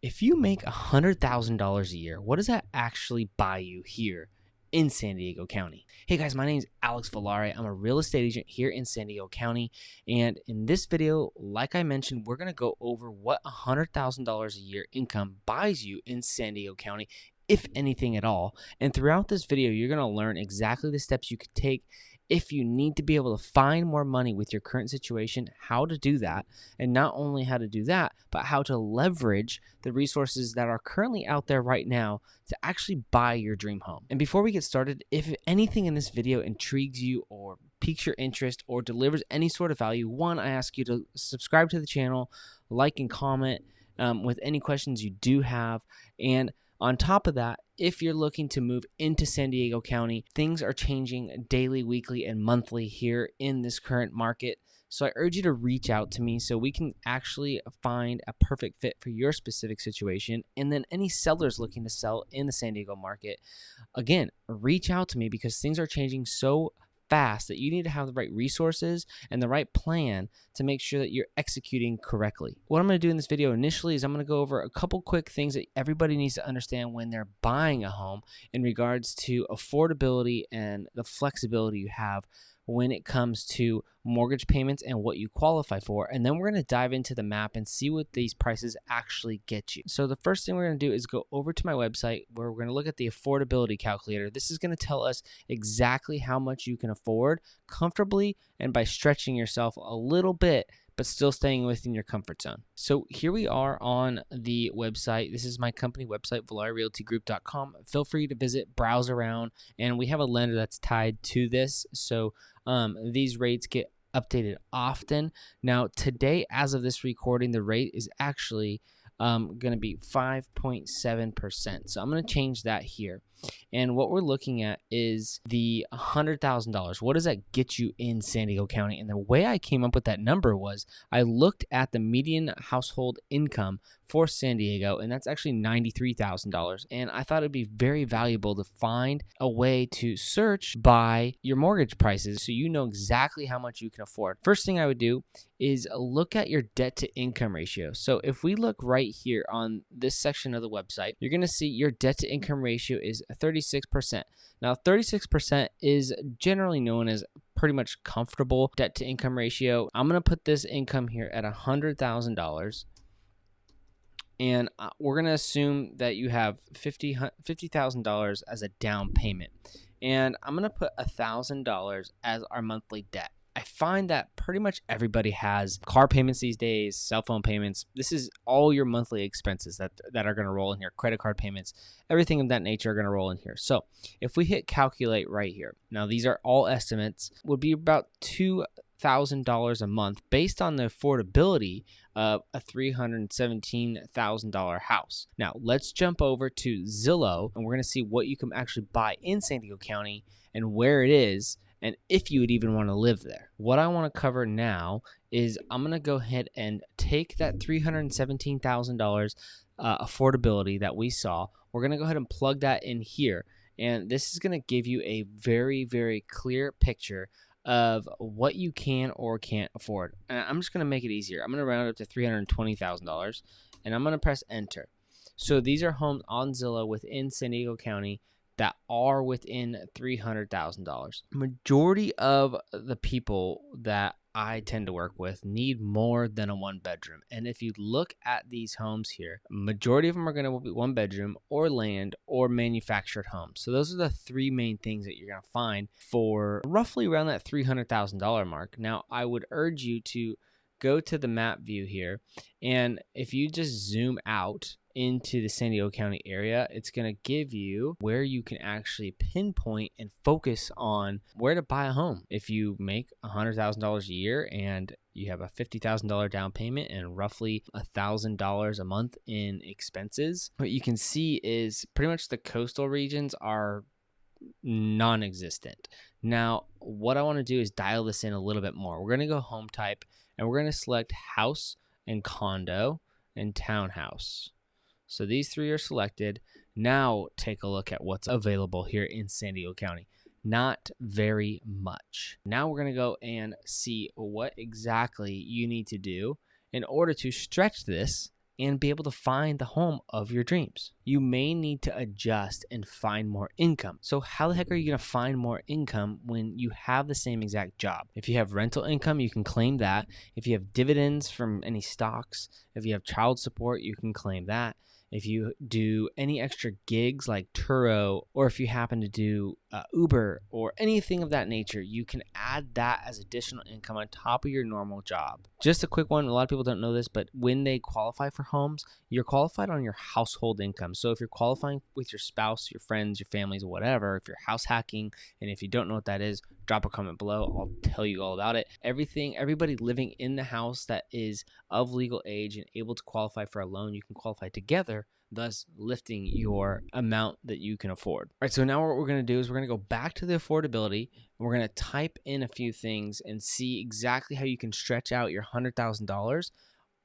If you make $100,000 a year, what does that actually buy you here in San Diego County? Hey guys, my name is Alex Villare. I'm a real estate agent here in San Diego County. And in this video, like I mentioned, we're going to go over what $100,000 a year income buys you in San Diego County, if anything at all. And throughout this video, you're going to learn exactly the steps you could take if you need to be able to find more money with your current situation, how to do that, and not only how to do that, but how to leverage the resources that are currently out there right now to actually buy your dream home. And before we get started, if anything in this video intrigues you or piques your interest or delivers any sort of value, one, I ask you to subscribe to the channel, like and comment with any questions you do have. And on top of that, if you're looking to move into San Diego County, things are changing daily, weekly, and monthly here in this current market. So I urge you to reach out to me so we can actually find a perfect fit for your specific situation. And then any sellers looking to sell in the San Diego market, again, reach out to me because things are changing so fast that you need to have the right resources and the right plan to make sure that you're executing correctly. What I'm going to do in this video initially is I'm going to go over a couple quick things that everybody needs to understand when they're buying a home in regards to affordability and the flexibility you have when it comes to mortgage payments and what you qualify for. And then we're going to dive into the map and see what these prices actually get you. So the first thing we're going to do is go over to my website where we're going to look at the affordability calculator. This is going to tell us exactly how much you can afford comfortably and by stretching yourself a little bit, but still staying within your comfort zone. So here we are on the website. This is my company website, VillareRealtyGroup.com. Feel free to visit, browse around, and we have a lender that's tied to this. So these rates get updated often. Now, today, as of this recording, the rate is actually going to be 5.7%. So I'm going to change that here. And what we're looking at is the $100,000. What does that get you in San Diego County? And the way I came up with that number was I looked at the median household income for San Diego, and that's actually $93,000. And I thought it'd be very valuable to find a way to search by your mortgage prices so you know exactly how much you can afford. First thing I would do is look at your debt to income ratio. So if we look right here on this section of the website, you're going to see your debt to income ratio is 36%. Now, 36% is generally known as pretty much comfortable debt to income ratio. I'm going to put this income here at $100,000. And we're going to assume that you have $50,000 as a down payment. And I'm going to put $1,000 as our monthly debt. I find that pretty much everybody has car payments these days, cell phone payments. This is all your monthly expenses that are going to roll in here. Credit card payments, everything of that nature are going to roll in here. So if we hit calculate right here, now these are all estimates, would be about $2,000 a month based on the affordability of a $317,000 house. Now let's jump over to Zillow and we're going to see what you can actually buy in San Diego County and where it is, and if you would even want to live there. What I want to cover now is I'm going to go ahead and take that $317,000 affordability that we saw. We're going to go ahead and plug that in here. And this is going to give you a very, very clear picture of what you can or can't afford. And I'm just going to make it easier. I'm going to round it up to $320,000 and I'm going to press enter. So these are homes on Zillow within San Diego County that are within $300,000. Majority of the people that I tend to work with need more than a one bedroom. And if you look at these homes here, majority of them are going to be one bedroom or land or manufactured homes. So those are the three main things that you're going to find for roughly around that $300,000 mark. Now, I would urge you to go to the map view here. And if you just zoom out into the San Diego County area, it's going to give you where you can actually pinpoint and focus on where to buy a home. If you make $100,000 a year and you have a $50,000 down payment and roughly $1,000 a month in expenses, what you can see is pretty much the coastal regions are non-existent. Now, what I want to do is dial this in a little bit more. We're going to go home type and we're going to select house and condo and townhouse. So these three are selected. Now take a look at what's available here in San Diego County. Not very much. Now we're going to go and see what exactly you need to do in order to stretch this and be able to find the home of your dreams. You may need to adjust and find more income. So how the heck are you going to find more income when you have the same exact job? If you have rental income, you can claim that. If you have dividends from any stocks, if you have child support, you can claim that. If you do any extra gigs like Turo, or if you happen to do Uber or anything of that nature, you can add that as additional income on top of your normal job. Just a quick one, a lot of people don't know this, but when they qualify for homes, you're qualified on your household income. So if you're qualifying with your spouse, your friends, your families, whatever, if you're house hacking, and if you don't know what that is, drop a comment below. I'll tell you all about it. Everybody living in the house that is of legal age and able to qualify for a loan, you can qualify together, thus lifting your amount that you can afford. All right, so now what we're going to do is we're going to go back to the affordability, and we're going to type in a few things and see exactly how you can stretch out your $100,000,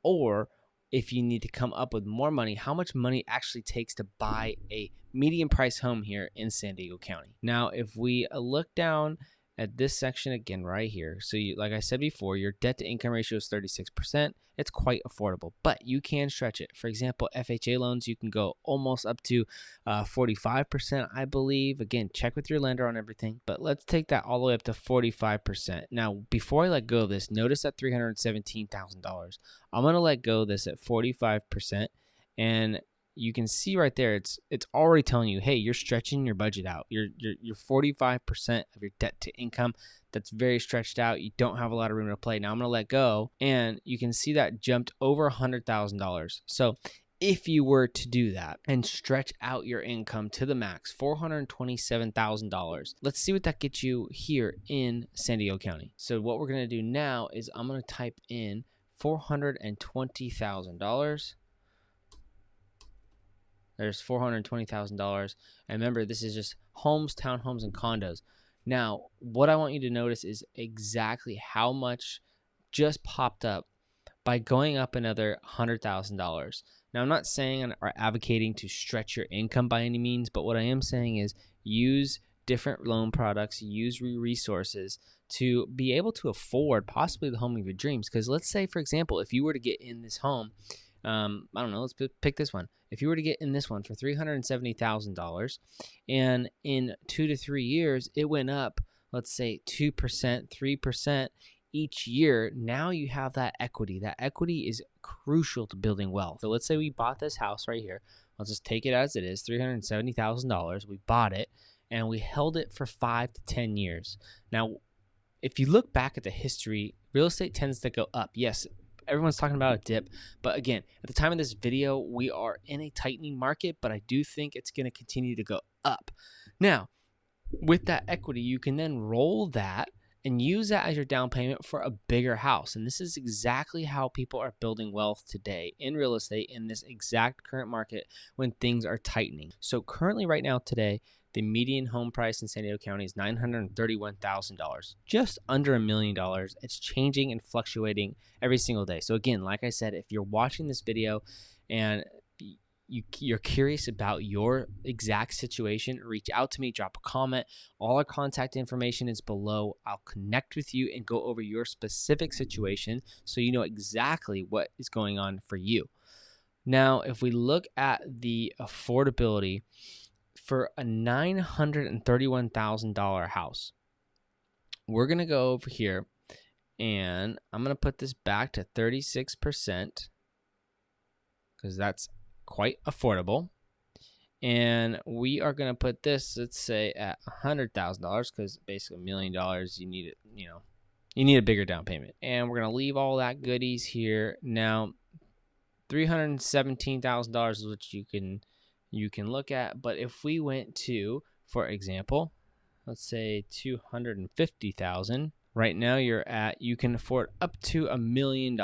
or if you need to come up with more money, how much money actually takes to buy a median price home here in San Diego County. Now, if we look down at this section again right here, so like I said before, your debt to income ratio is 36%. It's quite affordable, but you can stretch it. For example, FHA loans, you can go almost up to 45%, I believe. Again, check with your lender on everything, but let's take that all the way up to 45%. Now, before I let go of this, notice that $317,000. I'm going to let go of this at 45%, and you can see right there, it's already telling you, hey, you're stretching your budget out. You're 45% of your debt to income. That's very stretched out. You don't have a lot of room to play. Now I'm going to let go, and you can see that jumped over $100,000. So if you were to do that and stretch out your income to the max, $427,000, let's see what that gets you here in San Diego County. So what we're going to do now is I'm going to type in $420,000. There's $420,000. And remember, this is just homes, townhomes, and condos. Now, what I want you to notice is exactly how much just popped up by going up another $100,000. Now, I'm not saying or advocating to stretch your income by any means, but what I am saying is use different loan products, use resources to be able to afford possibly the home of your dreams. Because let's say, for example, if you were to get in this home, I don't know, let's pick this one. If you were to get in this one for $370,000, and in 2 to 3 years, it went up, let's say 2%, 3% each year, now you have that equity. That equity is crucial to building wealth. So let's say we bought this house right here. I'll just take it as it is, $370,000. We bought it, and we held it for 5 to 10 years. Now, if you look back at the history, real estate tends to go up. Yes, everyone's talking about a dip, but again, at the time of this video, we are in a tightening market, but I do think it's going to continue to go up. Now, with that equity, you can then roll that and use that as your down payment for a bigger house. And this is exactly how people are building wealth today in real estate in this exact current market when things are tightening. So currently right now today, the median home price in San Diego County is $931,000, just under $1 million. It's changing and fluctuating every single day. So again, like I said, if you're watching this video and you're curious about your exact situation, reach out to me, drop a comment. All our contact information is below. I'll connect with you and go over your specific situation so you know exactly what is going on for you. Now, if we look at the affordability for a $931,000 house, we're going to go over here, and I'm going to put this back to 36% because that's quite affordable. And we are going to put this, let's say, at $100,000 because basically $1 million, you need it, you need a bigger down payment. And we're going to leave all that goodies here. Now, $317,000 is what you can look at. But if we went to, for example, let's say $250,000, right now you can afford up to $1 million.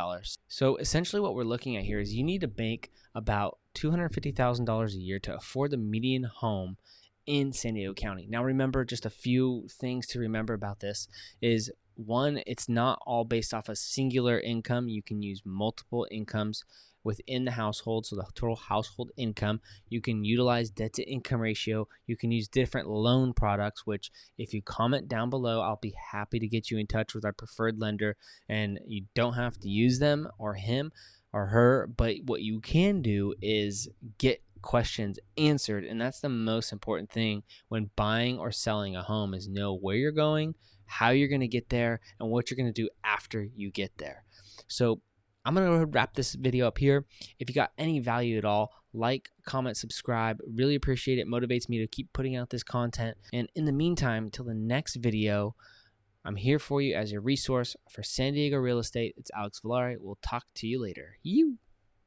So essentially what we're looking at here is you need to make about $250,000 a year to afford the median home in San Diego County. Now remember, just a few things to remember about this is, one, it's not all based off a singular income. You can use multiple incomes within the household, so the total household income. You can utilize debt to income ratio. You can use different loan products, which if you comment down below, I'll be happy to get you in touch with our preferred lender, and you don't have to use them or him. or her, but what you can do is get questions answered, and that's the most important thing when buying or selling a home, is know where you're going, how you're going to get there, and what you're going to do after you get there. So I'm going to wrap this video up here. If you got any value at all, like, comment, subscribe. Really appreciate it. Motivates me to keep putting out this content. And in the meantime, till the next video, I'm here for you as a resource for San Diego real estate. It's Alex Villari. We'll talk to you later.